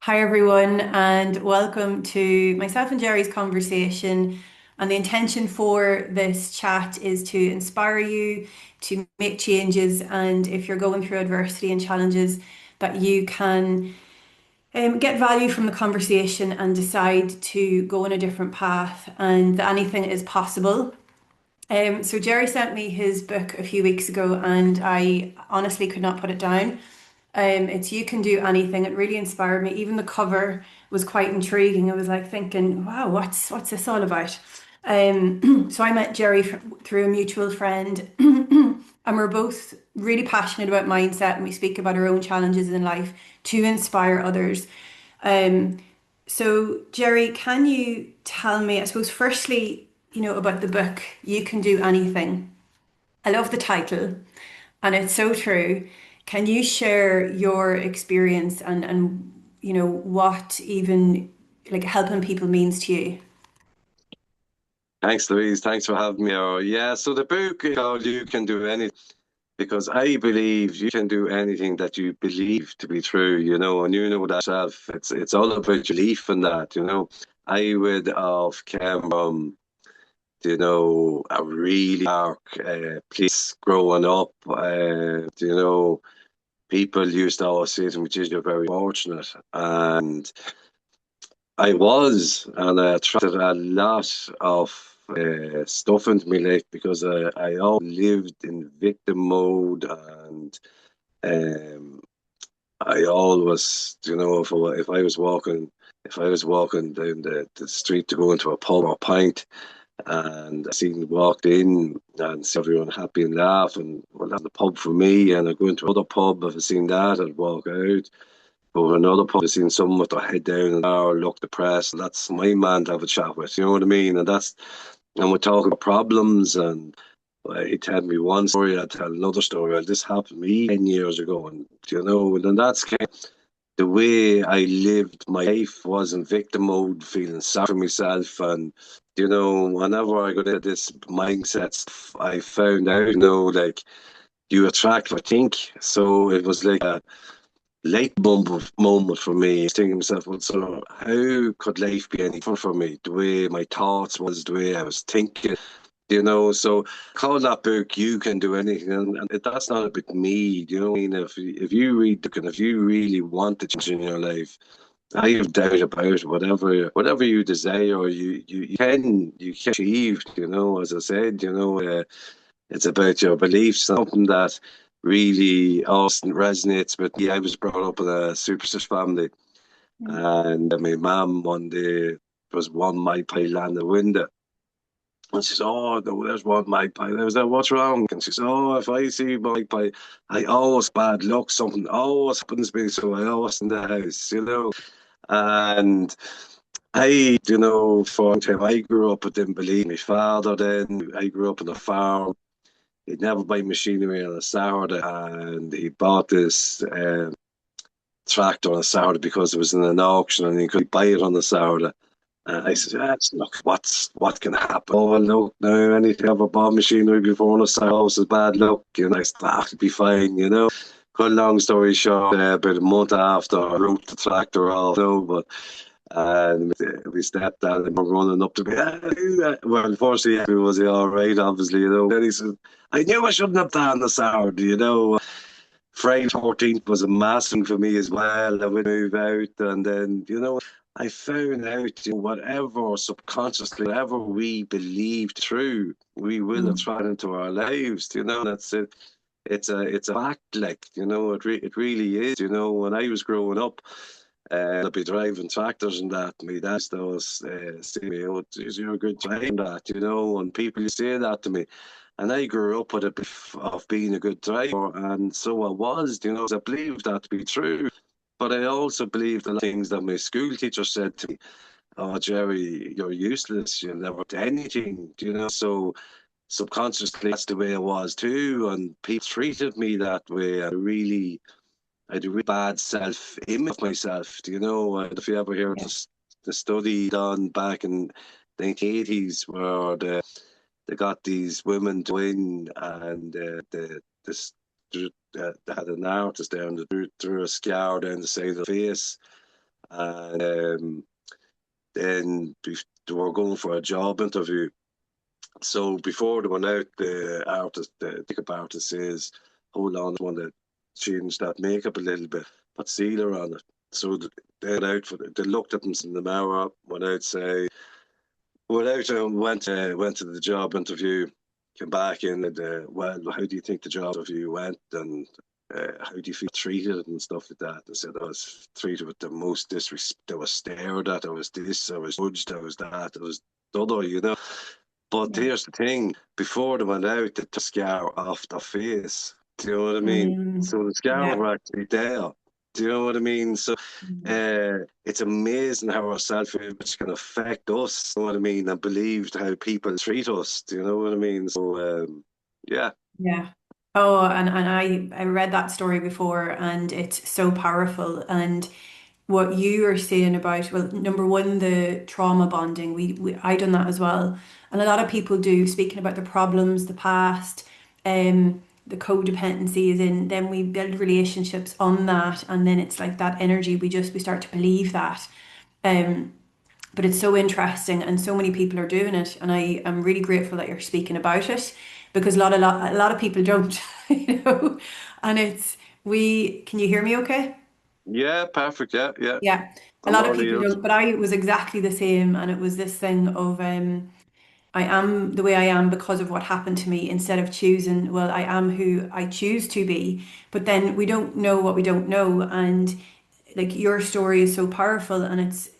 Hi, everyone, and welcome to myself and Gerry's conversation. And the intention for this chat is to inspire you to make changes. And if you're going through adversity and challenges, that you can get value from the conversation and decide to go on a different path, and that anything is possible. So Gerry sent me his book a few weeks ago, and I honestly could not put it down. It's You Can Do Anything. It really inspired me. Even the cover was quite intriguing. I was like thinking, wow, what's this all about? So I met Gerry through a mutual friend, and we're both really passionate about mindset, and we speak about our own challenges in life to inspire others. Um, so, Gerry, can you tell me, I suppose, firstly, about the book, You Can Do Anything? I love the title, and it's so true. Can you share your experience and what even like helping people means to you? Thanks, Louise. Thanks for having me. Yeah, so the book is called You Can Do Anything because I believe you can do anything that you believe to be true, and you know that yourself. It's all about belief in that, I would have came from, a really dark place growing up. People used to always say to me, "Geez, you're very fortunate." And and I attracted a lot of stuff into my life because I all lived in victim mode, and um, I always, if I was walking down the street to go into a pub or pint, and I seen walked in and see everyone happy and laugh, and well, that's the pub for me, and I go into another pub. If I seen that, I'd walk out. But another pub, I've seen someone with their head down and or look depressed. That's my man to have a chat with. You know what I mean? And we're talking about problems. And he told me one story, I tell another story. Well, this happened to me 10 years ago, and and then that's kind of the way I lived my life was in victim mode, feeling sorry for myself. And whenever I got into this mindset, I found out, like you attract what you think. So it was like a light bulb moment for me. Thinking to myself, well, so how could life be any different for me? The way my thoughts was, the way I was thinking, So call that book "You Can Do Anything," and that's not about me. Do you know what I mean? If you read the book and if you really want to change in your life, I have doubt about it. Whatever you desire, you can achieve. As I said, it's about your beliefs, something that really often resonates with me. I was brought up in a superstitious family, and my mum one day was one magpie landed the window. And she says, "Oh, no, there's one magpie." I was like, "What's wrong?" And she says, "Oh, if I see magpie, I always bad luck. Something always happens to me, so I always in the house." And for a long time, I grew up with them believe my father. Then I grew up on a farm. He'd never buy machinery on a Saturday, and he bought this tractor on a Saturday because it was in an auction and he could buy it on a Saturday. And I said, look, what can happen? Oh, well, look, now anything ever bought machinery before on a Saturday is bad luck. And I said, it'll be fine. Cut a long story short, about a month after, I wrote the tractor off, but and we stepped out and we're running up to me. Well, unfortunately, it was all right, obviously. Then he said, I knew I shouldn't have done the sound. Friday 14th was a massive for me as well. I would move out, and then, I found out whatever subconsciously, whatever we believe true, we will Mm. attract into our lives. That's it. It's a fact, like it really is. When I was growing up, I'd be driving tractors and that. My dad used to always say to me, "Oh, geez, you're a good driver, that." And people used to say that to me. And I grew up with a belief of being a good driver, and so I was. I believed that to be true. But I also believed a lot of things that my school teacher said to me. Oh, Gerry, you're useless. You'll never do anything. So subconsciously, that's the way I was too. And people treated me that way. I had a really bad self-image of myself. If you ever hear Yeah. the study done back in 1980s where they got these women to win, and they had an artist there and they drew a scar down the side of the face, And then they were going for a job interview. So before they went out, the makeup artist says, "Hold on, I want to change that makeup a little bit, put sealer on it." So they went out they looked at themselves in the mirror, went outside, went out and went to the job interview, came back in and well, how do you think the job interview went, and how do you feel treated and stuff like that? I said I was treated with the most disrespect. I was stared at. I was this. I was judged. I was that. I was the other. But Yeah. here's the thing: before they went out, they took the scar off their face. Do you know what I mean? Mm, So the scar yeah. were actually there. Do you know what I mean? So it's amazing how our self-image can affect us. You know what I mean? And believed how people treat us. Do you know what I mean? So yeah. Yeah. Oh, and I read that story before, and it's so powerful. And what you are saying about, well, number one, the trauma bonding, I done that as well, and a lot of people do. Speaking about the problems, the past, the codependency is in. Then we build relationships on that, and then it's like that energy. We start to believe that. Um, but it's so interesting and so many people are doing it, and I am really grateful that you're speaking about it because a lot of people don't, you know. And it's we can you hear me okay? Yeah, perfect. Yeah, yeah. Yeah. A I'm lot of all people ears. don't, but I was exactly the same, and it was this thing of I am the way I am because of what happened to me instead of choosing, well, I am who I choose to be. But then we don't know what we don't know. And like your story is so powerful, and it's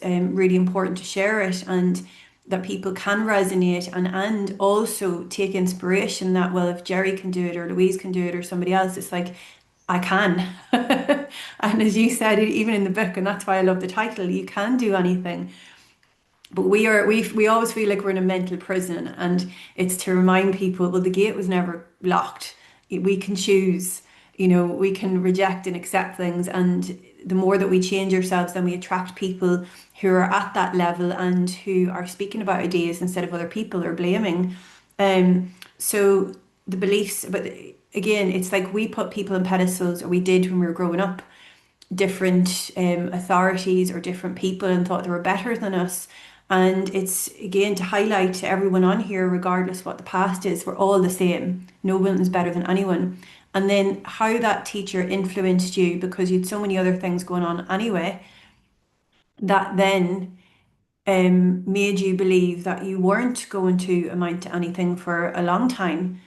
really important to share it, and that people can resonate, and also take inspiration that, well, if Gerry can do it or Louise can do it or somebody else, it's like I can. And as you said, even in the book, and that's why I love the title, you can do anything. But we always feel like we're in a mental prison, and it's to remind people, well, the gate was never locked. We can choose, we can reject and accept things, and the more that we change ourselves, then we attract people who are at that level and who are speaking about ideas instead of other people or blaming. So the beliefs, but again, it's like we put people on pedestals, or we did when we were growing up, different authorities or different people, and thought they were better than us. And it's again to highlight to everyone on here, regardless what the past is, we're all the same. No one is better than anyone. And then how that teacher influenced you because you had so many other things going on anyway, that then made you believe that you weren't going to amount to anything for a long time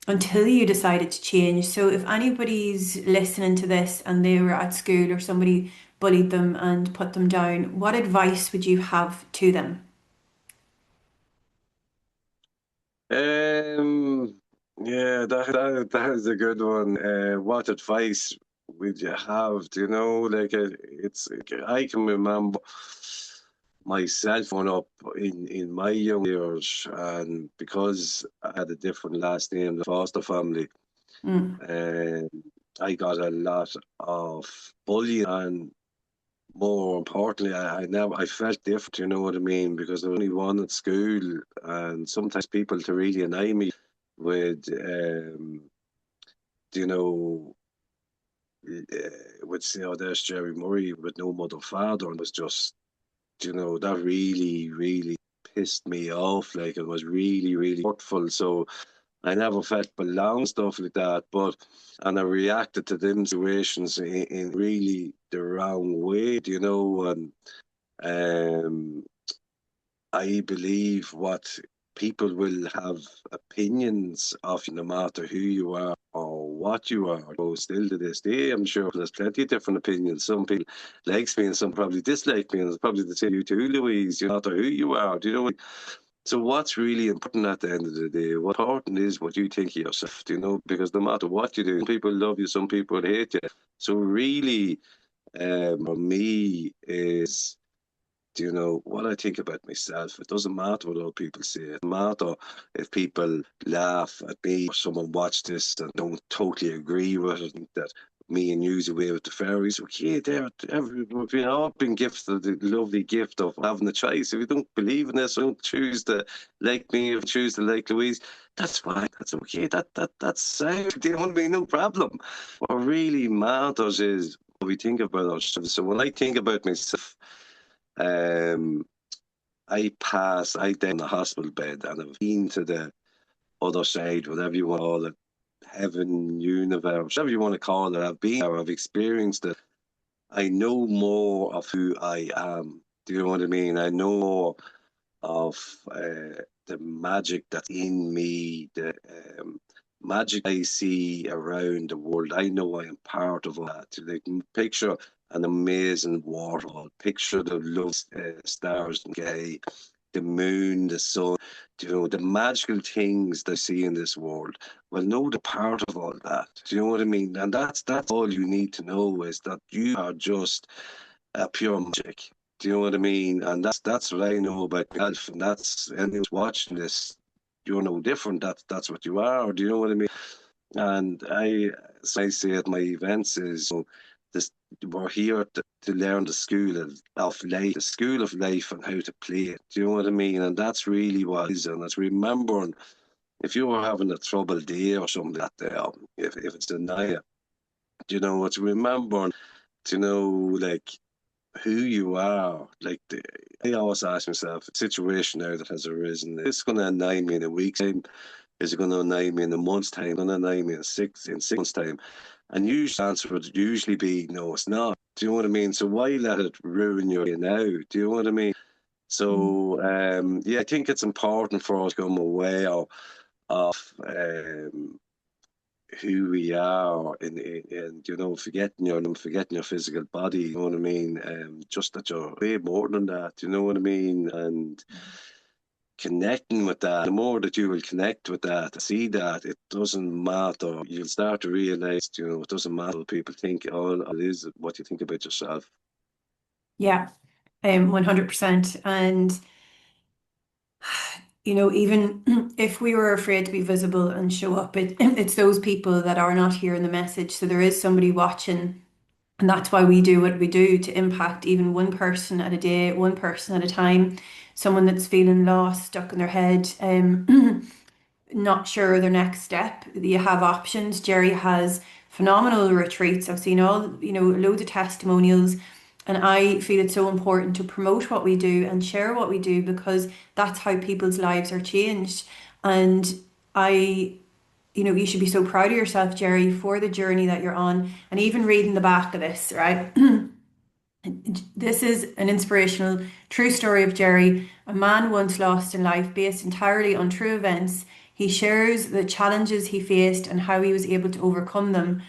until you decided to change. So if anybody's listening to this and they were at school or somebody bullied them and put them down, what advice would you have to them? Yeah, that is a good one. What advice would you have? Do you know, like it's I can remember myself growing up in my young years, and because I had a different last name, the foster family, Mm, and I got a lot of bullying, and more importantly, I felt different. You know what I mean? Because there was only one at school, and sometimes people to really annoy me would, you know, would say, "Oh, there's Gerry Murray with no mother, father," and it was just, that really, really pissed me off. Like it was really, really hurtful. So I never felt belong, stuff like that. And I reacted to them situations in really the wrong way, and um, I believe what people will have opinions of you no matter who you are or what you are. So still to this day, I'm sure there's plenty of different opinions. Some people likes me and some probably dislike me, and it's probably the same you too, Louise. No matter who you are, do you know? So what's really important at the end of the day? What important is what you think of yourself, because no matter what you do, some people love you, some people hate you. So really, for me is, what I think about myself. It doesn't matter what other people say. It doesn't matter if people laugh at me or someone watch this and don't totally agree with it, and that me and you's away with the fairies. Okay, we've all been gifted the lovely gift of having a choice. If you don't believe in this, or don't choose to like me, or choose to like Louise, that's fine. That's okay. That's sound. Do you know what I mean? No problem. What really matters is we think about ourselves. So when I think about myself, um, I down the hospital bed and I've been to the other side, whatever you want to call it, heaven, universe, whatever you want to call it. I've been there, I've experienced it. I know more of who I am. Do you know what I mean? I know more of the magic that's in me, the magic I see around the world. I know I am part of all that. Like, picture an amazing waterfall, picture the love stars and gay, the moon, the sun, you know, the magical things they see in this world. Well, know the part of all that. Do you know what I mean? And that's all you need to know is that you are just a pure magic. Do you know what I mean? And that's what I know about myself, and that's anyone who's watching this. You're no different. That's what you are. Do you know what I mean? And as I say at my events, is this we're here to learn the of life, the school of life, and how to play it. Do you know what I mean? And that's really what it is. And it's remembering if you were having a troubled day or something like that, if it's a night, you know, it's remembering to know like who you are. I always ask myself, a situation now that has arisen, is it going to annoy me in a week's time? Is it going to annoy me in a month's time? Going to annoy me in 6 months' time? And usually the answer would usually be no, it's not. Do you know what I mean? So why let it ruin your day now? Do you know what I mean? So yeah, I think it's important for us to become aware of who we are and you know forgetting your physical body, you know what I mean, just that you're way more than that, you know what I mean, and connecting with that. The more that you will connect with that, see that it doesn't matter, you'll start to realize, you know, it doesn't matter what people think. All it is what you think about yourself. Yeah, 100%. And even if we were afraid to be visible and show up, it's those people that are not hearing the message. So there is somebody watching, and that's why we do what we do to impact even one person at a day, one person at a time. Someone that's feeling lost, stuck in their head, not sure their next step. You have options. Gerry has phenomenal retreats. I've seen all, loads of testimonials. And I feel it's so important to promote what we do and share what we do because that's how people's lives are changed. And I, you should be so proud of yourself, Gerry, for the journey that you're on. And even reading the back of this, right? This is an inspirational, true story of Gerry, a man once lost in life based entirely on true events. He shares the challenges he faced and how he was able to overcome them.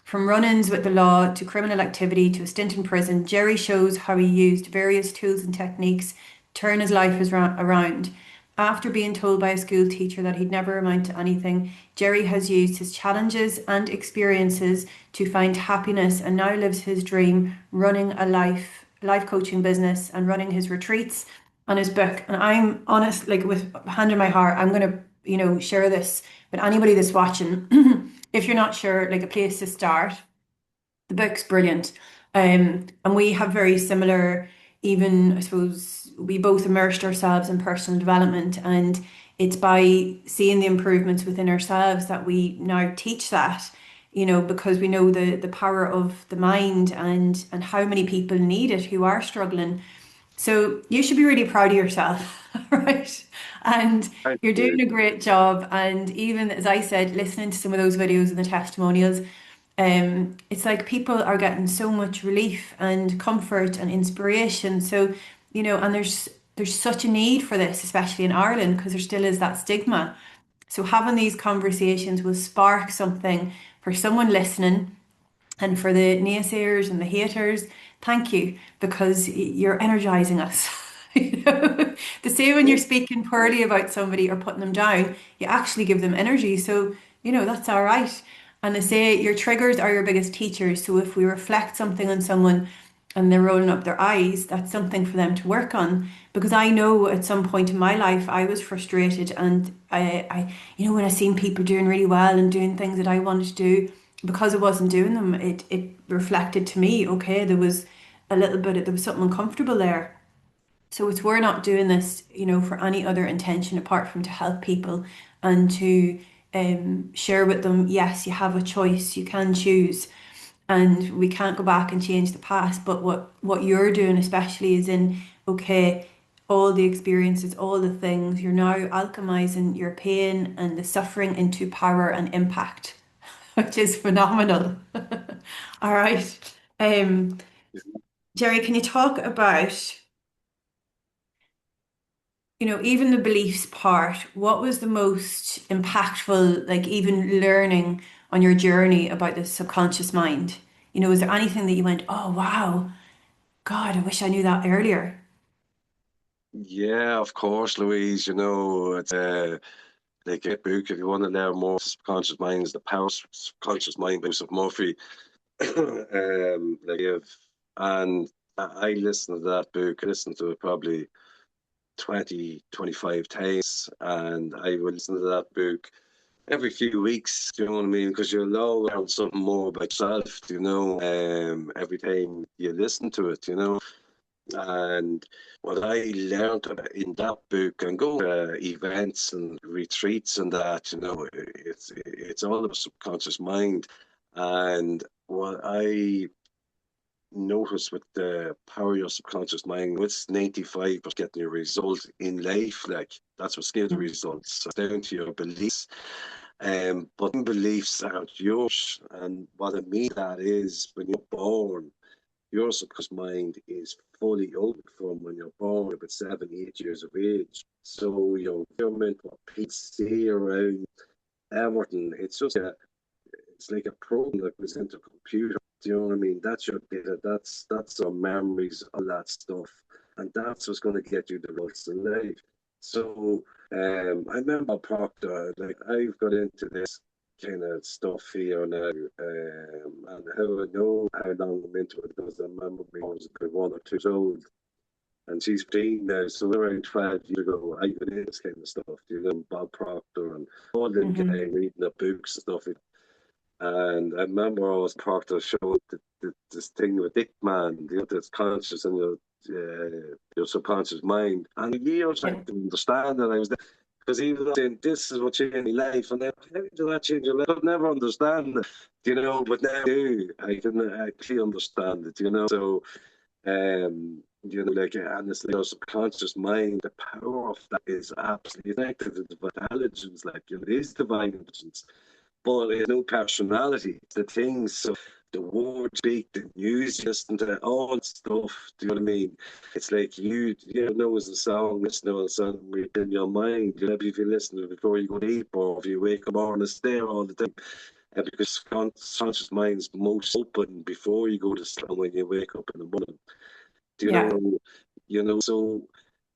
From run-ins with the law to criminal activity to a stint in prison, Gerry shows how he used various tools and techniques to turn his life around. After being told by a school teacher that he'd never amount to anything, Gerry has used his challenges and experiences to find happiness and now lives his dream running a life coaching business and running his retreats and his book. And I'm honest, like with hand in my heart, I'm gonna, share this with anybody that's watching. If you're not sure, like a place to start, the book's brilliant. And we have very similar, even I suppose we both immersed ourselves in personal development, and it's by seeing the improvements within ourselves that we now teach that, because we know the power of the mind and how many people need it who are struggling. So you should be really proud of yourself, right? And Thank you're doing you. a great job. And even as I said, listening to some of those videos and the testimonials, it's like people are getting so much relief and comfort and inspiration. So, and there's such a need for this, especially in Ireland, because there still is that stigma. So having these conversations will spark something for someone listening, and for the naysayers and the haters, thank you because you're energizing us. The same when you're speaking poorly about somebody or putting them down, you actually give them energy. So, that's all right. And they say your triggers are your biggest teachers. So if we reflect something on someone and they're rolling up their eyes, that's something for them to work on. Because I know at some point in my life I was frustrated and when I seen people doing really well and doing things that I wanted to do, because I wasn't doing them, it reflected to me, okay, there was something uncomfortable there. So it's we're not doing this, for any other intention apart from to help people and to share with them, yes, you have a choice, you can choose. and we can't go back and change the past. But what you're doing especially is in, okay, all the experiences, all the things, you're now alchemizing your pain and the suffering into power and impact, which is phenomenal. All right. Um, Gerry, can you talk about, even the beliefs part? What was the most impactful, like even learning on your journey about the subconscious mind? Was there anything that you went, oh, wow, God, I wish I knew that earlier? Yeah, of course, Louise. It's like a book if you want to learn more subconscious minds, the power of subconscious mind by Joseph Murphy. Like if and I listened to that book. I listened to it probably 20, 25 times, and I would listen to that book every few weeks. Do you know what I mean? Because you'll all learn something more about yourself. Every time you listen to it. And what I learned in that book and go to events and retreats and that, it's all about subconscious mind. And what I noticed with the power of your subconscious mind, it's 95% getting your result in life. Like that's what gives the results. It's down to your beliefs. But beliefs aren't yours. And what I mean that is when you're born, your subconscious mind is fully open from when you're born, about 7, 8 years of age. So your environment, what people say around everything, it's like a program that goes into a computer. Do you know what I mean? That's your data. That's our memories, all that stuff, and that's what's going to get you the results in life. So I remember Proctor. Like I've got into this kind of stuff here now, and how I know how long I'm into it because I remember me when I was about 1 or 2 years old. And she's 15 now, so around 12 years ago, I got into this kind of stuff, Bob Proctor and all them guys Hmm. reading the books and stuff. And I remember I was part of the show, this thing with Dick Man, that's conscious in your subconscious mind. And for years I Yeah. didn't understand that I was there. Because he was saying, this is what changed my life. And then, how did that change your life? I could never understand it, but now I do. I can actually understand it, So, and it's like your subconscious mind, the power of that is absolutely connected to the intelligence, it is divine intelligence but it has no personality. The things, so the words speak, the news, listen to all that stuff. Do you know what I mean? It's like it's a song, listen to a song in your mind. Maybe if you listen to it before you go to sleep or if you wake up on it's there all the time. Because conscious mind's most open before you go to sleep and when you wake up in the morning. Do you Yeah. know? So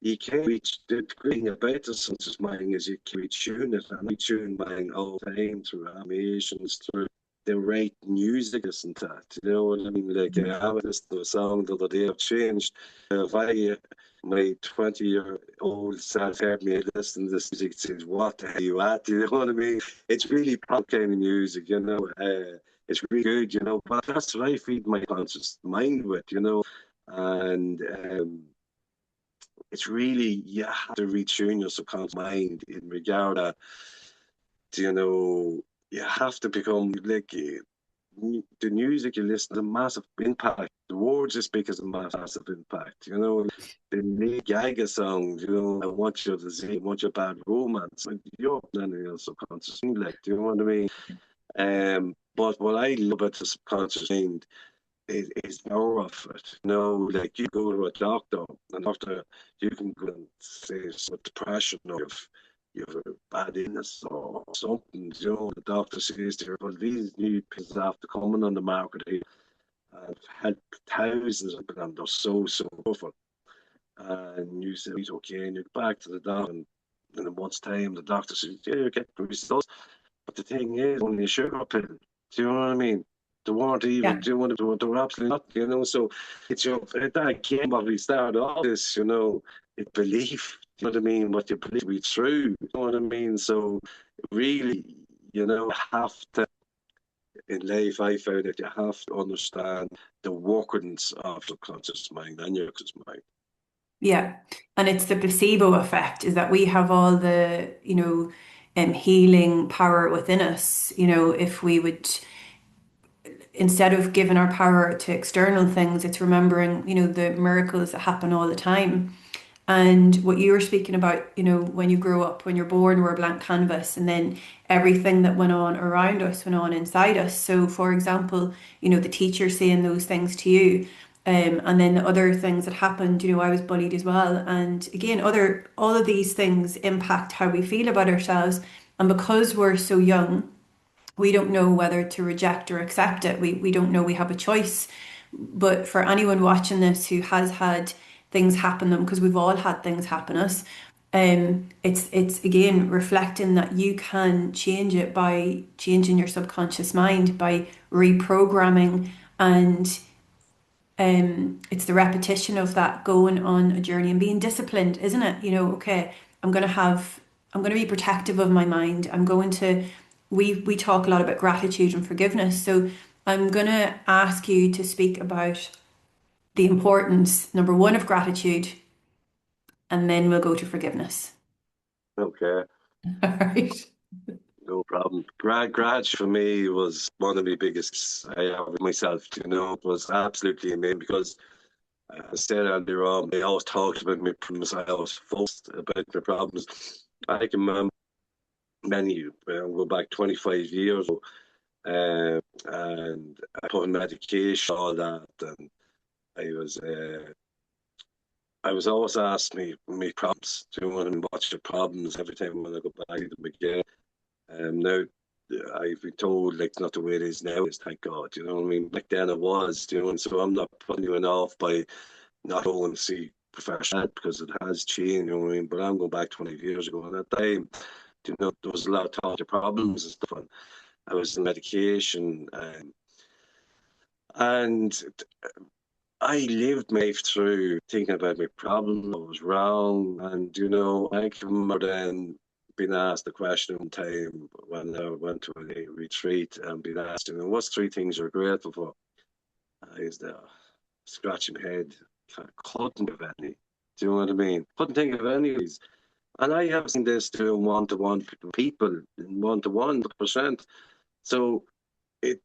you can reach the great thing about the subconscious mind is you can retune it and retune mind all the time through animations, through the right music, isn't that? You know what I mean? Like I was listening to a song the other day, I've changed. If I my 20-year-old self heard me listening to this music, it says, what the hell are you at? You know what I mean? It's really pop kind of music, it's really good, but that's what I feed my conscious mind with, and it's really you have to retune your subconscious mind in regard to you have to become like the music you listen to, a massive impact. The words you speak is a massive impact. The Lady Gaga songs. I want you to see, I want your bad romance. Like, you're up your subconscious mind, like, do you know what I mean? But what I love about the subconscious mind is power of it. Like you go to a doctor, and doctor, you can go and say it's with depression or you've a bad illness or something. The doctor says to you, well, these new pills after coming on the market here have helped thousands of people, and they're so powerful. And you say, okay, and you go back to the doctor, and in a month's time, the doctor says, yeah, you get results. But the thing is, only a sugar pill. Do you know what I mean? They weren't even, Yeah. do you know what they were absolutely not, So it's that came what we started all this, it's belief. Do you know what I mean? What you believe to be true. You know what I mean? So really, have to, in life, I found that you have to understand the workings of the conscious mind and your conscious mind. Yeah. And it's the placebo effect, is that we have all the, healing power within us. If we would instead of giving our power to external things, it's remembering, the miracles that happen all the time. And what you were speaking about, when you grow up, when you're born, we're a blank canvas, and then everything that went on around us went on inside us. So, for example, the teacher saying those things to you, and then the other things that happened, I was bullied as well. And again, all of these things impact how we feel about ourselves. And because we're so young, we don't know whether to reject or accept it. We don't know we have a choice. But for anyone watching this who has had things happen them, because we've all had things happen us, it's again reflecting that you can change it by changing your subconscious mind, by reprogramming, and it's the repetition of that going on a journey and being disciplined, isn't it? Okay, I'm gonna have, I'm gonna be protective of my mind. We talk a lot about gratitude and forgiveness. So I'm gonna ask you to speak about the importance, number one, of gratitude, and then we'll go to forgiveness. Okay, All right. no problem. Grad for me was one of the biggest I have with myself. It was absolutely amazing because I said earlier on, I always talked about my problems. I always fussed about my problems. I can remember many, go back 25 years ago, and I put on medication, all that, and I was uh, I was always asked me problems. Do you want to watch your problems every time when I go back to them again? Now I've been told like it's not the way it is now. Is thank God. You know what I mean? Back then it was. And so I'm not putting you off by not going to see professional because it has changed. You know what I mean? But I'm going back 20 years ago, and at that time, there was a lot of talk of problems and stuff. And I was on medication, and I lived my life through thinking about my problem, what was wrong, and I can remember then being asked the question one time when I went to a retreat and being asked, what's three things you're grateful for? I was there scratching my head, couldn't think of any. Do you know what I mean? Couldn't think of any of these. And I have seen this to one-to-one people, one-to-one percent. So it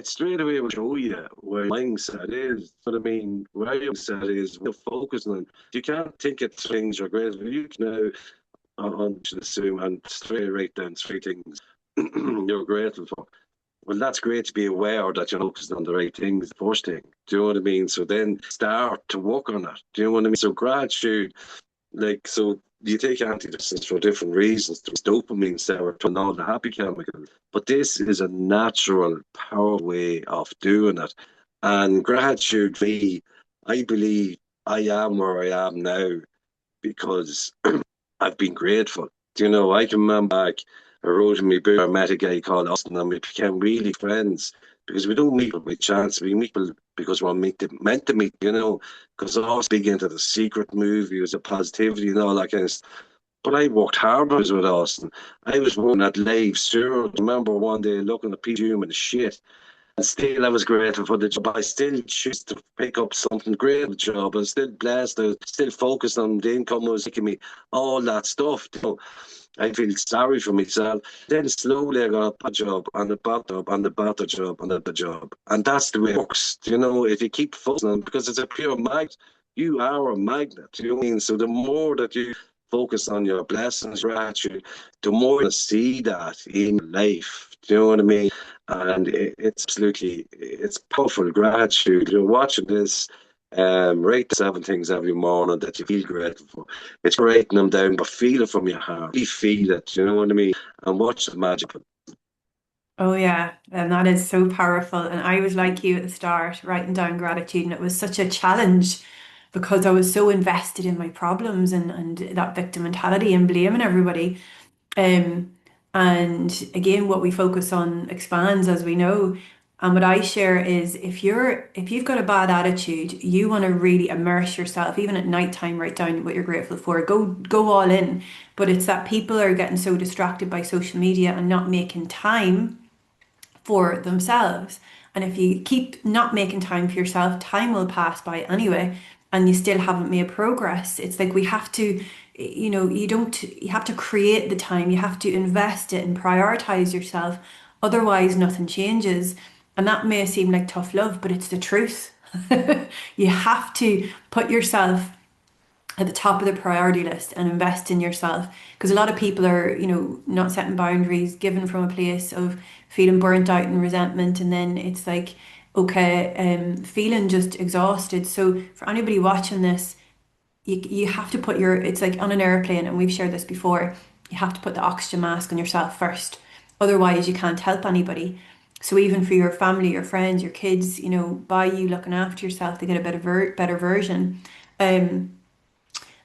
straight away will show you where your mindset is. But I mean, where your mindset is, what you're focusing on. You can't think of things you're grateful for. You can now should assume and straight write down three things you're grateful for. Well, that's great to be aware that you're focused on the right things, the first thing. Do you know what I mean? So then start to work on it. Do you know what I mean? So gratitude, like, so you take antidepressants for different reasons. There's dopamine, serotonin, all the happy chemicals. But this is a natural, powerful way of doing it. And gratitude, me, I believe I am where I am now because I've been grateful. I can remember back, I wrote in my book, I met a guy called Austin, and we became really friends because we don't meet people by chance. We meet people because we're meant to meet, because I was big into the secret movies, the positivity and all that kind of stuff. But I worked hard when I was with Austin. I was working at Live Sure. I remember one day looking at people doing shit. And still, I was grateful for the job. I still choose to pick up something great with the job. I was still blessed. I was still focused on the income it was making me, all that stuff. I feel sorry for myself. Then slowly I got a better job and a better job and a better job and a better job. And that's the way it works. If you keep focusing on it, because it's a pure magnet. You are a magnet. You know what I mean? So the more that you focus on your blessings, gratitude, the more you see that in life. Do you know what I mean? And it's absolutely, it's powerful gratitude. You're watching this, write the seven things every morning that you feel grateful for. It's writing them down, but feel it from your heart. Really feel it, you know what I mean? And watch the magic. Oh yeah, and that is so powerful. And I was like you at the start, writing down gratitude, and it was such a challenge because I was so invested in my problems and that victim mentality and blaming everybody. Um, and again, what we focus on expands, as we know. And what I share is if you've got a bad attitude, you want to really immerse yourself, even at nighttime, write down what you're grateful for. Go all in. But it's that people are getting so distracted by social media and not making time for themselves. And if you keep not making time for yourself, time will pass by anyway, and you still haven't made progress. It's like we have to, you have to create the time, you have to invest it and prioritize yourself. Otherwise, nothing changes. And that may seem like tough love, but it's the truth. You have to put yourself at the top of the priority list and invest in yourself. Because a lot of people are, not setting boundaries, given from a place of feeling burnt out and resentment. And then it's like, okay, feeling just exhausted. So for anybody watching this, you have to put it's like on an airplane, and we've shared this before, you have to put the oxygen mask on yourself first. Otherwise, you can't help anybody. So even for your family, your friends, your kids, by you looking after yourself, they get a better version. Um,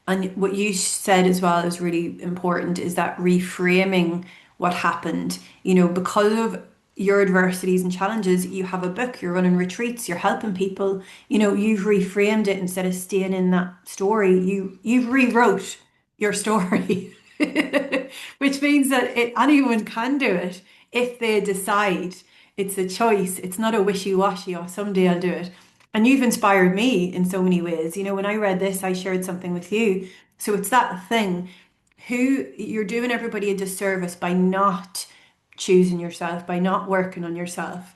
and what you said as well is really important is that reframing what happened. Because of your adversities and challenges, you have a book, you're running retreats, you're helping people. You've reframed it instead of staying in that story. You've rewrote your story, which means that anyone can do it if they decide. It's a choice. It's not a wishy-washy, or someday I'll do it. And you've inspired me in so many ways. When I read this, I shared something with you. So it's that thing. You're doing everybody a disservice by not choosing yourself, by not working on yourself.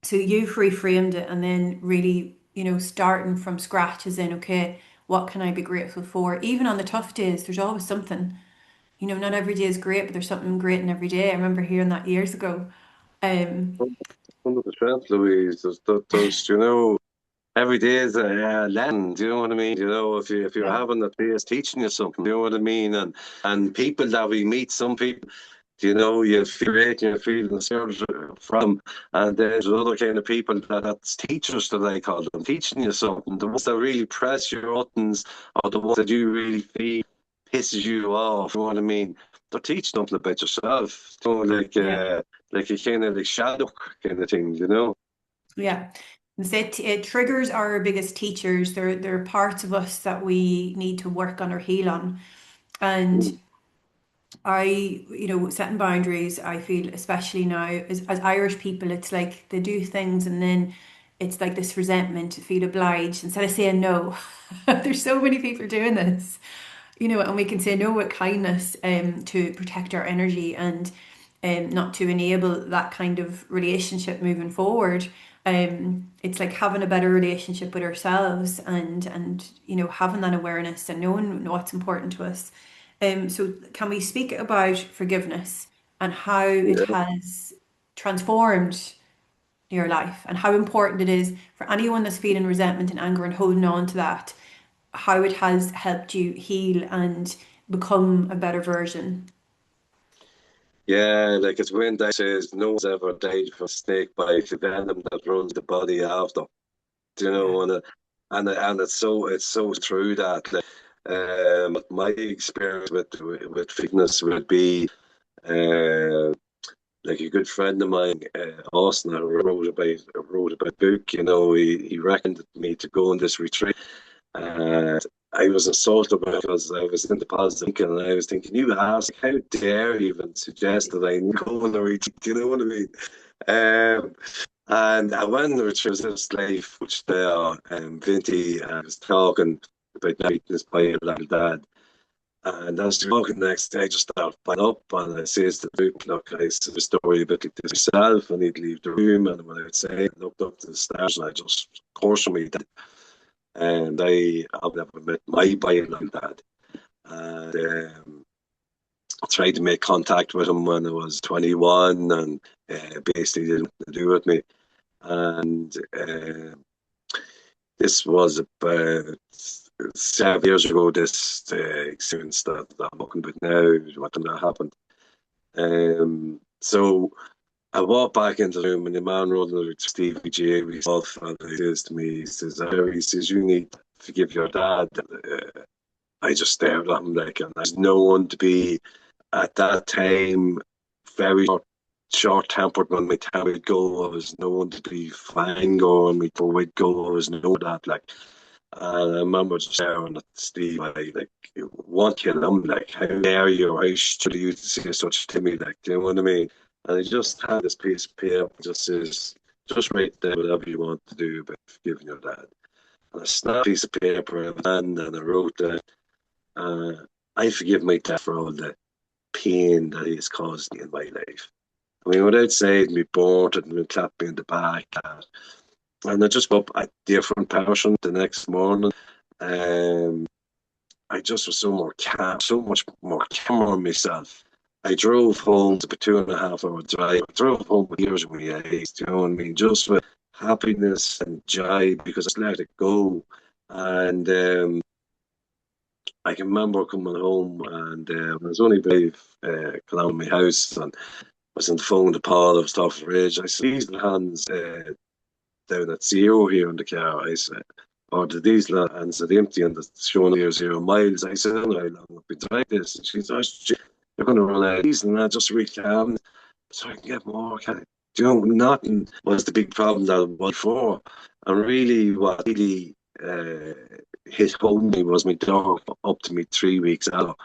So you've reframed it and then really, starting from scratch as in, okay, what can I be grateful for? Even on the tough days, there's always something. Not every day is great, but there's something great in every day. I remember hearing that years ago. Um, 100%, Louise. Every day is a lesson. Do you know what I mean? If you're yeah, having a place teaching you something, do you know what I mean? And people that we meet, some people, you feel great, you feel inspired from, and there's other kind of people that's teachers that I call them, teaching you something. The ones that really press your buttons, or the ones that you really feel pisses you off. You know what I mean? They're teaching something about yourself. yeah, Like a kind of like shadow kind of thing. You know? yeah. And so it triggers our biggest teachers. They're parts of us that we need to work on or heal on. And Mm. setting boundaries, I feel, especially now, as Irish people, it's like they do things and then it's like this resentment to feel obliged instead of saying no. There's so many people doing this, and we can say no with kindness, to protect our energy and not to enable that kind of relationship moving forward. It's like having a better relationship with ourselves and having that awareness and knowing what's important to us. So can we speak about forgiveness and how it Yeah. has transformed your life and how important it is for anyone that's feeling resentment and anger and holding on to that, how it has helped you heal and become a better version? Yeah, like it's when they says no one's ever died from snake bite, the venom that runs the body after. Do you Yeah. know? And it's so true that my experience with fitness would be uh, like a good friend of mine, Austin, wrote about a book. He recommended me to go on this retreat. And I was insulted because I was into positive thinking, and I was thinking, you ask, how dare you even suggest that I go on a retreat? Do you know what I mean? Um, and I went on the retreat. There was this life which there, Vinty, was talking about weakness by your little dad. And as we walking the next day, I just started playing up, and I says to the group, look, I said a story about like this myself. I need to leave the room. And when I would say, I looked up to the stars, and I just, of course, from me, and I've never met my biological dad. And I tried to make contact with him when I was 21, and basically didn't want to do with me. And this was about 7 years ago. This experience that I'm talking about now, what that happened. So I walked back into the room, and the man rolling with Stevie J, himself, and he says to me, he says, Harry, he says, you need to forgive your dad. I just stared at him like, and there's no one to be at that time very short tempered when my time would go. I was no one to be fine going, my toe would go. I was no that like. And I remember just staring at Steve, like, one kill him, like, how dare you, how should you say such to me, like, do you know what I mean? And he just had this piece of paper, just says, just write down whatever you want to do about forgiving your dad. And I snapped a piece of paper in my hand and I wrote that uh, I forgive my dad for all the pain that he has caused me in my life. I mean, without saying, me bored and me clap me in the back. And I just got up a different person the next morning. Um, I just was so more calm, so much more calm on myself. I drove home, it's about 2.5 hour drive. I drove home with tears in my eyes, you know what I mean? Just with happiness and joy because I just let it go. And I can remember coming home and I was only about out of my house and I was on the phone with Paul, I was talking for age. I said, these hands down at zero here in the car. I said, or the diesel hands at empty and it's showing here 0 miles. I said, I don't know how long I've been driving this. And she said, oh, you're going to run out of diesel. And I just recalmed so I can get more. You know, nothing was the big problem that it was before. And really, what really hit home me was my dog up to me 3 weeks out.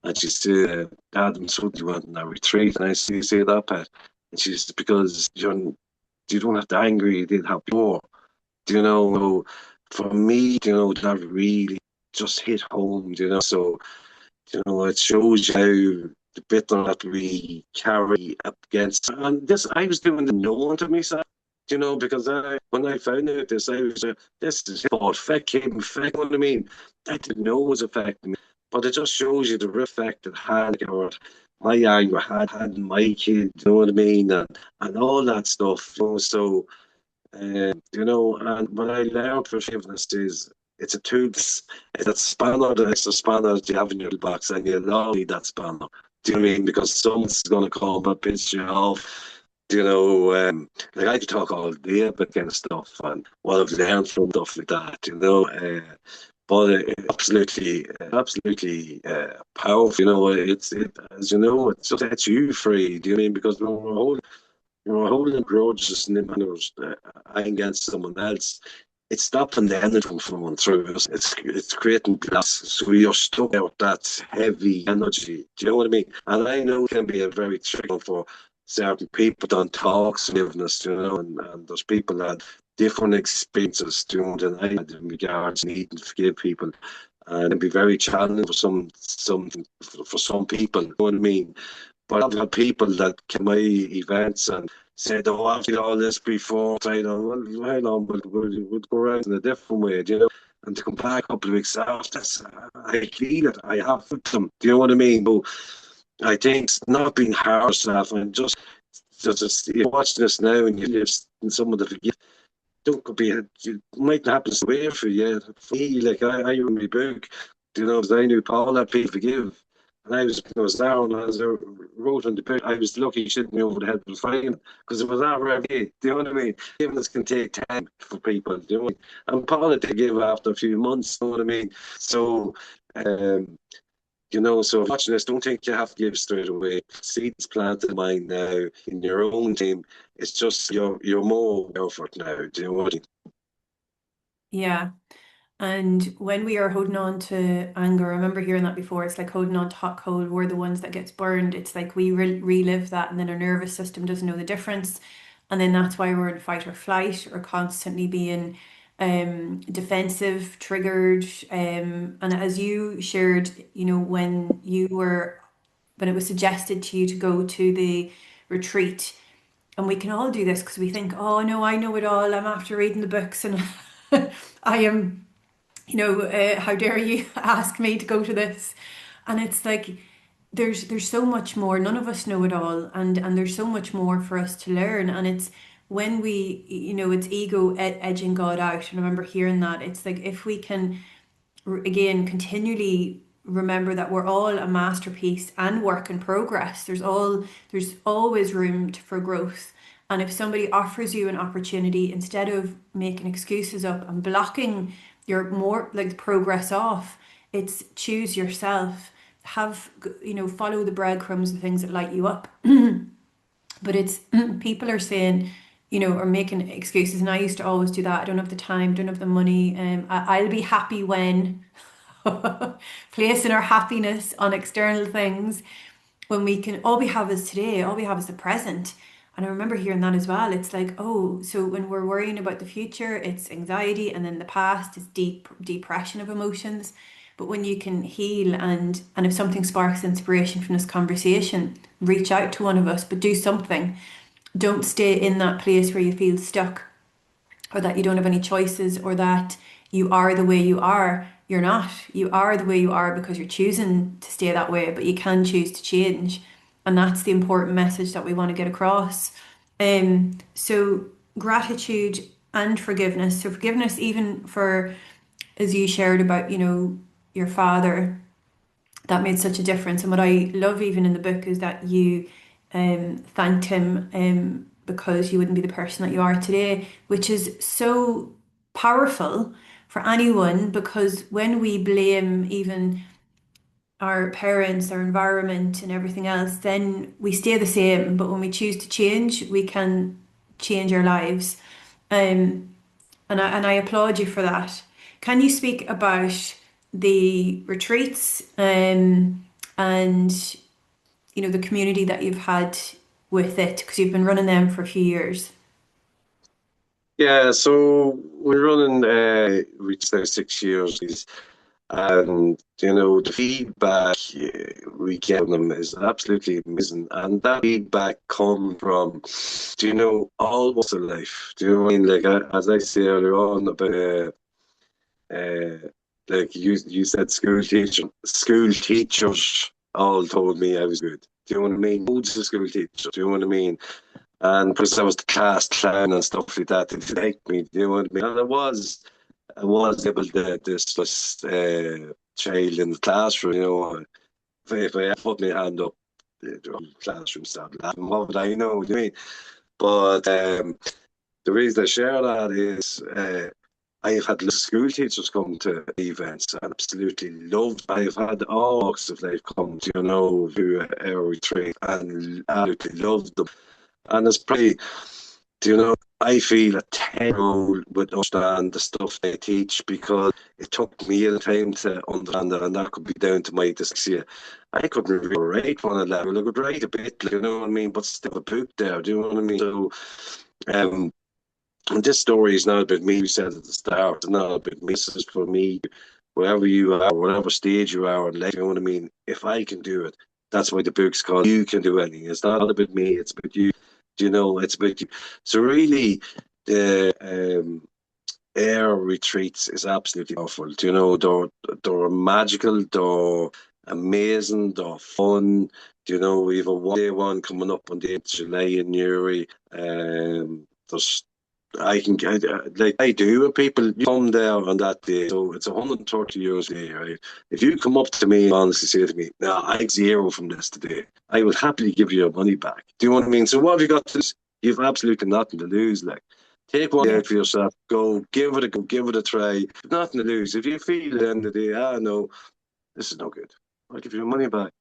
And she said, Dad, I'm so you went on a retreat. And I said, you say that, Pat? And she said, because you don't have to angry, you didn't have more. Do you know, for me, you know, that really just hit home, you know. So, you know, it shows you how the bitter that we carry up against. And this, I was doing the knowing to myself, you know, because when I found out this, I was, this is thought, feck him, feck, you know what I mean? I didn't know it was affecting me. But it just shows you the effect it had, or my anger had my kid, you know what I mean? And all that stuff, you know. So, you know, and what I learned for forgiveness is it's a tool. It's that spanner, the extra spanner that you have in your box, and you don't need that spanner. Do you know what I mean? Because someone's going to come and piss you off. You know, like I could talk all day about kind of stuff and what I've learned from stuff like that. You know, but absolutely, absolutely powerful. You know, as you know, it just sets you free. Do you know what I mean? Because we're holding grudges and manners against someone else. It's stopping the energy from flowing through us. It's creating glass. So you're stuck out with that heavy energy. Do you know what I mean? And I know it can be a very tricky one for certain people don't talk forgiveness, you know, and there's people that different experiences doing than I had in regards to needing to forgive people. And it can be very challenging for for some people, you know what I mean? But I've had people that came to my events and said, "Oh, I've seen all this before." I know, well, hold on, but we'll go around in a different way, do you know? And to come back a couple of weeks after, I feel it. I have with them. Do you know what I mean? But I think it's not being hard stuff and just you watch this now and you live in some of the forgive. Don't could be it might happen to way for you. For me, like I read my book, you know, 'cause I knew Paul that people forgive. And I was there and as I wrote on the book, I was lucky she hit me over the head with fine because it was that every day. Do you know what I mean? Forgiveness can take time for people. Do you know what I mean? And Paul had to give after a few months. You know what I mean? So, um, you know, so watching this, don't think you have to give straight away. Seeds planted in mind now in your own team. It's just you're more aware of it now. Do you know what I mean? Yeah. And when we are holding on to anger, I remember hearing that before. It's like holding on to hot coal. We're the ones that gets burned. It's like we relive that, and then our nervous system doesn't know the difference, and then that's why we're in fight or flight, or constantly being defensive, triggered. And as you shared, you know, when it was suggested to you to go to the retreat, and we can all do this because we think, oh no, I know it all. I'm after reading the books, and I am, how dare you ask me to go to this? And it's like there's so much more. None of us know it all, and there's so much more for us to learn. And it's when we, it's ego edging God out. And I remember hearing that. It's like if we can again continually remember that we're all a masterpiece and work in progress. There's always room for growth. And if somebody offers you an opportunity, instead of making excuses up and blocking your more like progress off, it's choose yourself. Have, follow the breadcrumbs, the things that light you up. But it's people are saying, or making excuses, and I used to always do that. I don't have the time, don't have the money. I'll be happy when placing our happiness on external things, when we can, all we have is today, all we have is the present. And I remember hearing that as well. It's like, oh, so when we're worrying about the future, it's anxiety, and then the past is deep depression of emotions. But when you can heal and if something sparks inspiration from this conversation, reach out to one of us, but do something. Don't stay in that place where you feel stuck or that you don't have any choices or that you are the way you are. You're not. You are the way you are because you're choosing to stay that way, but you can choose to change. And that's the important message that we want to get across. So gratitude and forgiveness. So forgiveness even for, as you shared about, your father, that made such a difference. And what I love even in the book is that you thanked him because you wouldn't be the person that you are today, which is so powerful for anyone because when we blame even our parents, our environment, and everything else, then we stay the same. But when we choose to change, we can change our lives. Um, and I applaud you for that. Can you speak about the retreats and the community that you've had with it because you've been running them for a few years? Yeah, so we're running, reached now 6 years, and the feedback we get from them is absolutely amazing, and that feedback comes from, all walks of life. Do you know what I mean? Like as I say earlier on about, like you said, school teachers all told me I was good. Do you know what I mean? Loads of school teachers. Do you know what I mean? And because I was the class clown and stuff like that, they liked me. Do you know what I mean? And I was able to discuss child in the classroom. If I put my hand up, the whole classroom started laughing. What would I know? Do you mean? But the reason I share that is I've had school teachers come to events and absolutely loved. I've had all walks of life come, to our retreat and absolutely loved them. And it's pretty, I feel a 10-year-old would understand the stuff they teach because it took me a time to understand it, and that could be down to my dyslexia. I couldn't really write on a level. I could write a bit, you know what I mean, but still a book there, do you know what I mean? So, um, and this story is not about me, we said at the start, it's not about me, this is for me, wherever you are, whatever stage you are in life, you know what I mean? If I can do it, that's why the book's called You Can Do Anything. It's not about me, it's about you. It's about you. So really, the air retreats is absolutely awful. They're magical, they're amazing, they're fun. We have a one-day one coming up on the 8th of July in Newry. There's I can get like I do with people. You come there on that day, so it's 130 euros a day, right? If you come up to me and honestly say to me, "No, I get zero from this today," I would happily give you your money back. Do you know what I mean? So what have you got to lose? You've absolutely nothing to lose. Like, take one Yeah. out for yourself. Go, give it a go, give it a try. You've nothing to lose. If you feel at the end of the day, no, this is no good, I'll give you your money back.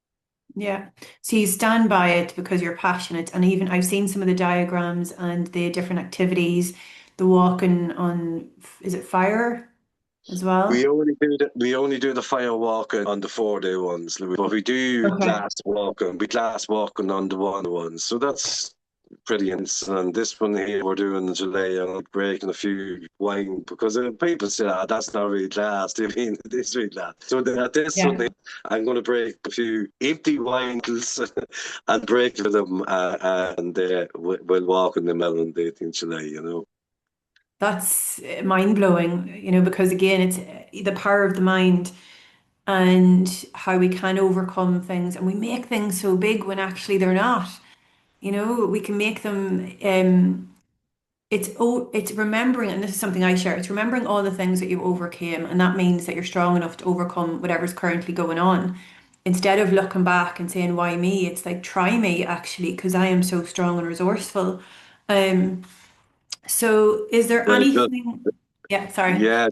Yeah. So you stand by it because you're passionate. And even I've seen some of the diagrams and the different activities, the walking on, is it fire as well? We only do the fire walking on the 4-day ones, Louis. But we do Okay. glass walking on the one ones. So that's pretty intense. And this one here we're doing in July and I'm breaking a few wine because people say, that's not really glass. They mean it is really glass. So this one Yeah. I'm going to break a few empty wine bottles and break them and we'll walk in the melon date in July. That's mind blowing, because again, it's the power of the mind and how we can overcome things. And we make things so big when actually they're not. We can make them it's remembering, and this is something I share, it's remembering all the things that you overcame, and that means that you're strong enough to overcome whatever's currently going on. Instead of looking back and saying, why me? It's like, try me actually, because I am so strong and resourceful. Um, so is there Yeah, anything? Yeah, sorry. yeah,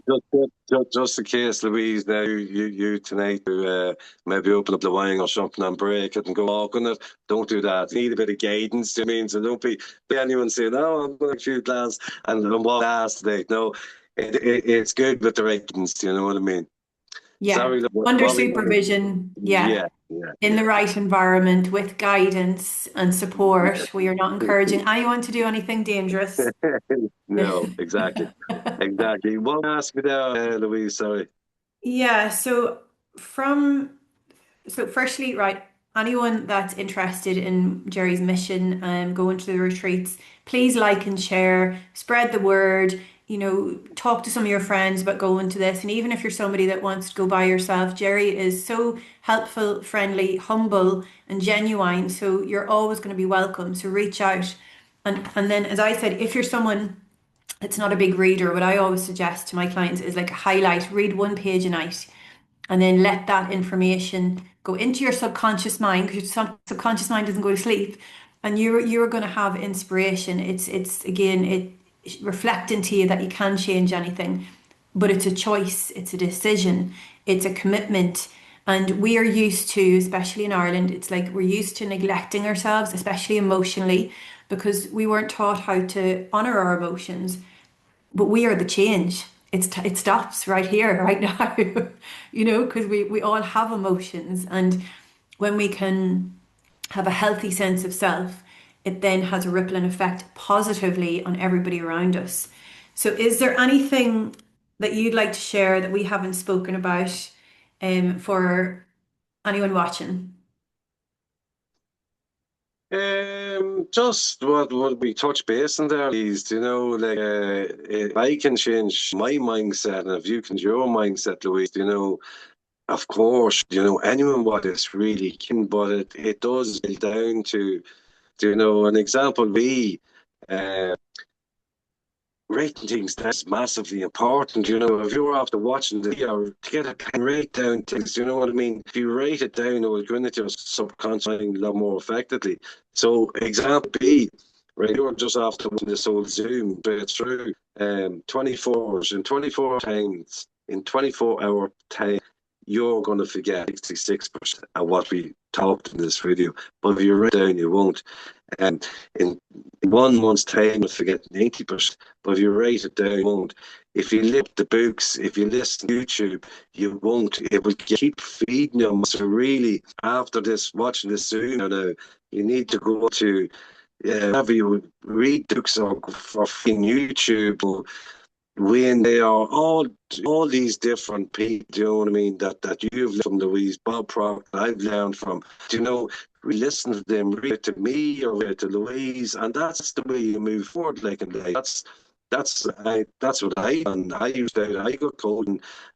just in case, Louise, now you tonight to maybe open up the wine or something and break it and go walk on it. Don't do that. You need a bit of guidance, do you mean? So don't be anyone saying, "Oh, I'm going to shoot glass and walk last today." No, it's good with the right guidance, do you know what I mean? Yeah. Sorry, Under what were you supervision. Yeah. Yeah, yeah, In yeah, the right environment with guidance and support, where you're not encouraging anyone to do anything dangerous. yeah. No, exactly, exactly. What ask me there, Louise? Sorry. Yeah, so from So firstly, right, anyone that's interested in Gerry's mission and going to the retreats, please like and share, spread the word, talk to some of your friends about going to this. And even if you're somebody that wants to go by yourself, Gerry is so helpful, friendly, humble, and genuine. So you're always going to be welcome. So reach out. And then, as I said, if you're someone that's not a big reader, what I always suggest to my clients is like highlight, read one page a night and then let that information go into your subconscious mind because your subconscious mind doesn't go to sleep, and you're going to have inspiration. It's again it reflecting to you that you can change anything, but it's a choice, it's a decision, it's a commitment. And we are used to, especially in Ireland, it's like we're used to neglecting ourselves, especially emotionally, because we weren't taught how to honor our emotions, but we are the change. It stops right here, right now, because we all have emotions, and when we can have a healthy sense of self, it then has a rippling effect positively on everybody around us. So, is there anything that you'd like to share that we haven't spoken about, for anyone watching? Just what we touch base on there is, like if I can change my mindset and if you can change your mindset, Louise, of course, anyone what is really can, but it does get down to, an example, uh, writing things that's massively important. If you're after watching the video, to get a pen, write down things. You know what I mean? If you write it down, it will go into your subconscious mind a lot more effectively. So, example B, right? You're just after watching this whole Zoom straight through. 24 hours in 24 times in 24-hour time, you're going to forget 66% of what we talked in this video. But if you write down, you won't. And in 1 month's time, you'll forget 90%. But if you write it down, you won't. If you lip the books, if you listen to YouTube, you won't. It will keep feeding you. So really, after this, watching this Zoom, you need to go to whenever you read books or for YouTube or when they are all these different people, do you know what I mean? That you've learned from Louise, Bob Proctor, I've learned from. Do you know? We listen to them, read it to me or read it to Louise, and that's the way you move forward. Like in life, that's what I used to. I got cold,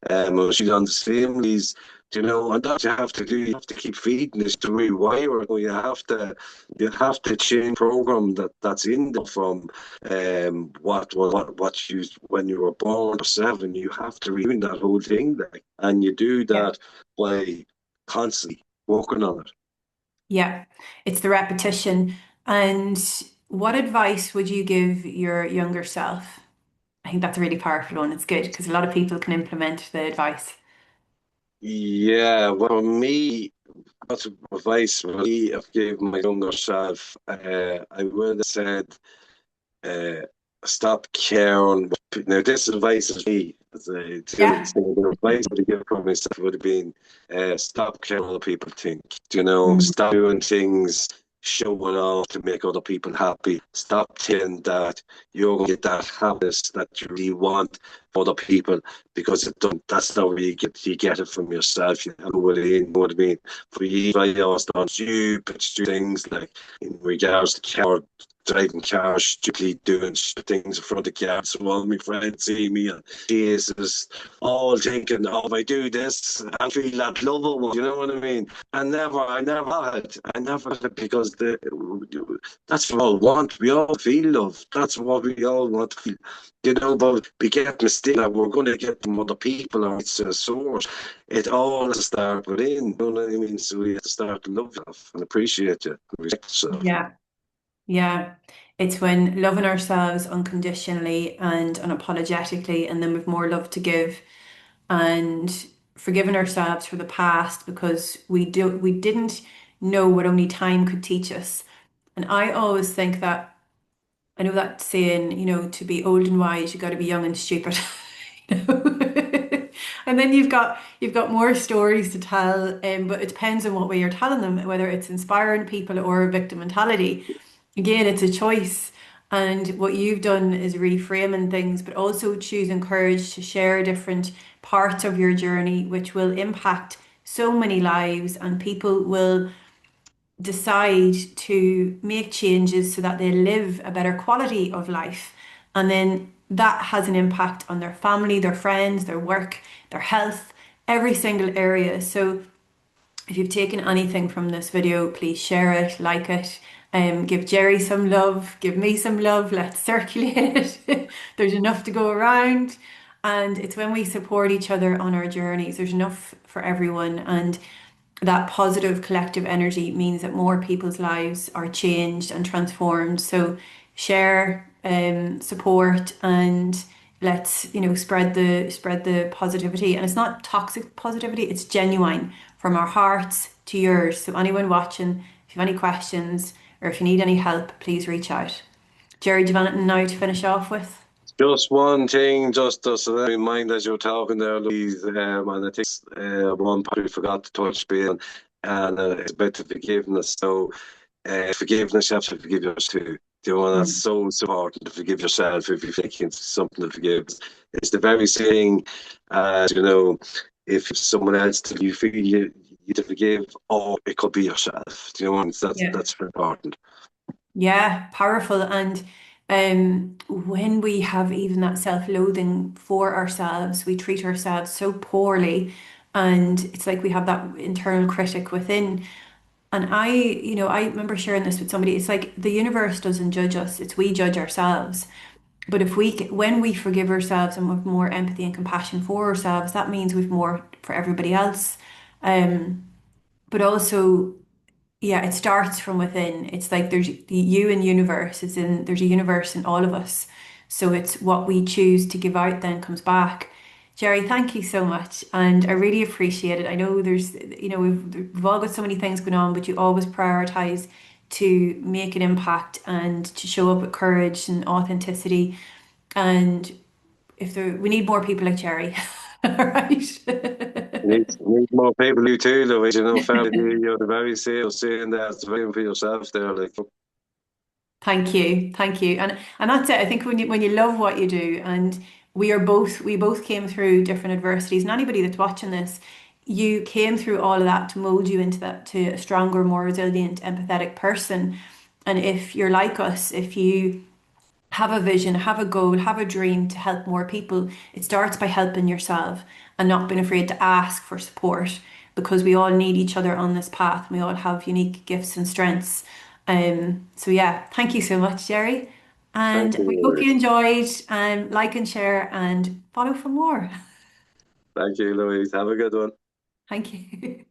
and she done the same. These, and that's what you have to do. You have to keep feeding this to rewire it. You have to change program that's in there from what you when you were born or 7. You have to redo that whole thing, like, and you do Yeah. that by constantly working on it. Yeah, it's the repetition. And what advice would you give your younger self? I think that's a really powerful one. It's good because a lot of people can implement the advice. Yeah, well, for me, what advice would I have gave my younger self? I would have said, uh, stop caring. Now, this advice is me. Yeah. The advice I would have given for myself would have been, stop caring what other people think. Mm. Stop doing things, showing off to make other people happy. Stop thinking that you're going to get that happiness that you really want for other people because it don't, that's not where you get it from yourself. You have to go in, you know what I mean? For you, I always done stupid things like in regards to car driving cars, stupidly doing things in front of cars. So all my friends see me and Jesus, all thinking, oh, if I do this, I feel that love of one. You know what I mean? I never had it. I never had it because that's what we all want. We all feel love. That's what we all want to feel. But we get mistaken that we're going to get from other people or it's a source. It all has to start within. You know what I mean? So we have to start to love yourself and appreciate it and respect yourself. Yeah. Yeah. It's when loving ourselves unconditionally and unapologetically, and then with more love to give, and forgiving ourselves for the past because we didn't know what only time could teach us. And I always think that I know that saying, to be old and wise, you got to be young and stupid. You know? And then you've got more stories to tell, but it depends on what way you're telling them, whether it's inspiring people or a victim mentality. Again, it's a choice. And what you've done is reframing things, but also choosing courage to share different parts of your journey, which will impact so many lives, and people will decide to make changes so that they live a better quality of life. And then that has an impact on their family, their friends, their work, their health, every single area. So if you've taken anything from this video, please share it, like it, give Gerry some love, give me some love, let's circulate it. There's enough to go around. And it's when we support each other on our journeys, there's enough for everyone. And that positive collective energy means that more people's lives are changed and transformed. So share, support, and let's, spread the positivity. And it's not toxic positivity, it's genuine from our hearts to yours. So anyone watching, if you have any questions or if you need any help, please reach out. Gerry, do you want anything now to finish off with? Just one thing, just in mind as you're talking there, Louise, and I think one part we forgot to touch base on, and it's about the forgiveness. So, forgiveness, you have to forgive yourself too. You know, that's Mm. so important to forgive yourself if you're thinking something to forgive. It's the very same as, if someone else you feel you to forgive, or it could be yourself. You know, and Yeah. that's very important. Yeah, powerful. And when we have even that self-loathing for ourselves, we treat ourselves so poorly, and it's like we have that internal critic within. And I remember sharing this with somebody. It's like the universe doesn't judge us; it's we judge ourselves. But when we forgive ourselves and with more empathy and compassion for ourselves, that means we've more for everybody else. But also yeah, it starts from within. It's like there's the you and universe is in, there's a universe in all of us. So it's what we choose to give out then comes back. Gerry, thank you so much. And I really appreciate it. I know we've all got so many things going on, but you always prioritize to make an impact and to show up with courage and authenticity. And we need more people like Gerry. All right. Need more people you too, Louise. Family, you're the very same, saying that it's very for yourself there. Like, Thank you, thank you, and that's it. I think when you love what you do, and we both came through different adversities, and anybody that's watching this, you came through all of that to mold you into that to a stronger, more resilient, empathetic person. And if you're like us, if you have a vision, have a goal, have a dream to help more people, it starts by helping yourself and not being afraid to ask for support because we all need each other on this path. We all have unique gifts and strengths. So yeah, thank you so much, Gerry. thank And you, we hope you Louise. enjoyed and like and share and follow for more. Thank you, Louise. Have a good one. Thank you.